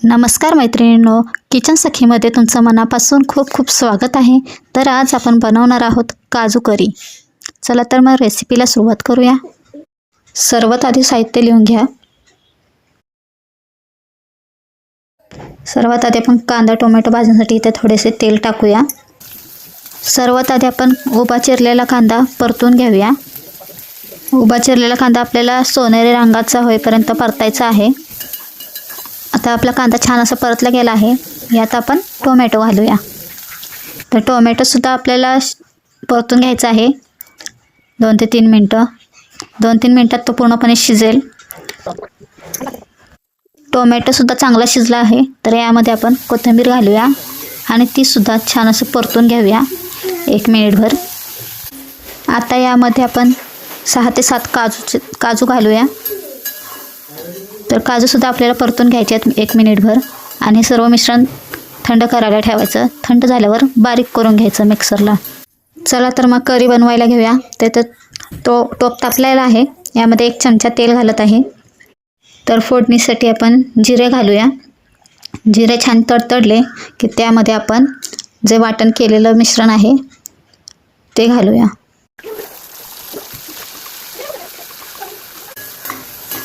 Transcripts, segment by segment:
नमस्कार मैत्रिणींनो, किचन सखीमध्ये तुमचं मनापासून खूप खूप स्वागत आहे। तर आज आपण बनवणार आहोत काजू करी। चला तर मग रेसिपीला सुरुवात करूया। सर्वात आधी साहित्य लिहून घ्या। सर्वात आधी आपण कांदा टोमॅटो भाजण्यासाठी इथे थोडेसे तेल टाकूया। सर्वात आधी आपण उभा चिरलेला कांदा परतून घेऊया। उभा चिरलेला कांदा आपल्याला सोनेरी रंगाचा होईपर्यंत परतायचा आहे। आता आपला कांदा छान असा परतला गेला आहे। यात आपण टोमॅटो घालूया। तर टोमॅटो सुद्धा आपल्याला परतून घ्यायचा आहे 2 ते 3 मिनिटं। 2-3 मिनिटात तो पूर्णपणे शिजेल। टोमॅटो सुद्धा चांगला शिजला आहे। तर यामध्ये आपण कोथिंबीर घालूया आणि ती सुद्धा छान असं परतून घेऊया 1 मिनिटभर। आता यामध्ये आपण 6 ते 7 काजू घालूया। तर काजू सुद्धा आपल्याला परतून घ्यायचे आहेत 1 मिनिटभर आणि सर्व मिश्रण थंड करायला ठेवायचं। थंड झाल्यावर बारीक करून घ्यायचं मिक्सरला। चला तर मग करी बनवायला घेऊया। तर टोप तापलेला आहे। यामध्ये 1 चमचा तेल घालत आहे। तर फोडणीसाठी आपण जिरे घालूया। जिरे छान तडतडले की त्यामध्ये आपण जे वाटण केलेलं मिश्रण आहे ते घालूया।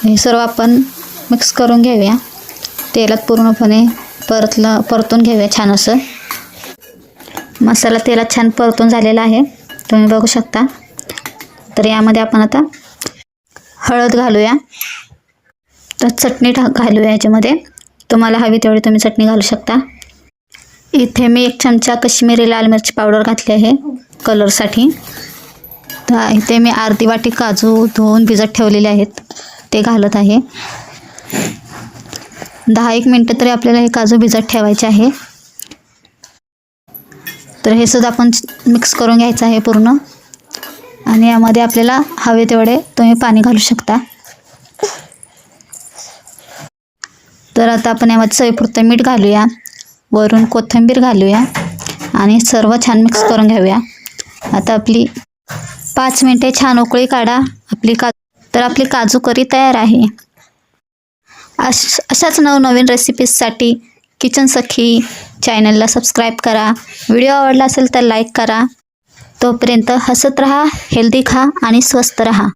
हे सर्व आपण मिक्स करून घेऊया। तेलात पूर्णपणे परतून घेऊया छान असं। मसाला तेलात छान परतून झालेला आहे, तुम्ही बघू शकता। तर यामध्ये आपण आता हळद घालूया। तर चटणी घालूया याच्यामध्ये। तुम्हाला हवी तेवढी तुम्ही चटणी घालू शकता। इथे मी 1 चमचा काश्मीरी लाल मिरची पावडर घातली आहे कलरसाठी। तर इथे मी अर्धी वाटी काजू धुवून भिजत ठेवलेले आहेत ते घालत आहे। 10-1 मिनिटं तरी आपल्याला हे काजू भिजत ठेवायचे आहे। तर हे सुद्धा आपण मिक्स करून घ्यायचं आहे पूर्ण आणि यामध्ये आपल्याला हवे तेवढे तुम्ही पाणी घालू शकता। तर आता आपण यामध्ये चवीपुरतं मीठ घालूया, वरून कोथिंबीर घालूया आणि सर्व छान मिक्स करून घेऊया। आता आपली 5 मिनिटे छान उकळी काढा। आपली काजू करी तयार आहे। अशाच नवनवीन रेसिपीजसाठी किचन सखी चॅनलला सबस्क्राईब करा। व्हिडिओ आवडला असेल तर लाईक करा। तोपर्यंत हसत रहा, हेल्दी खा आणि स्वस्त रहा।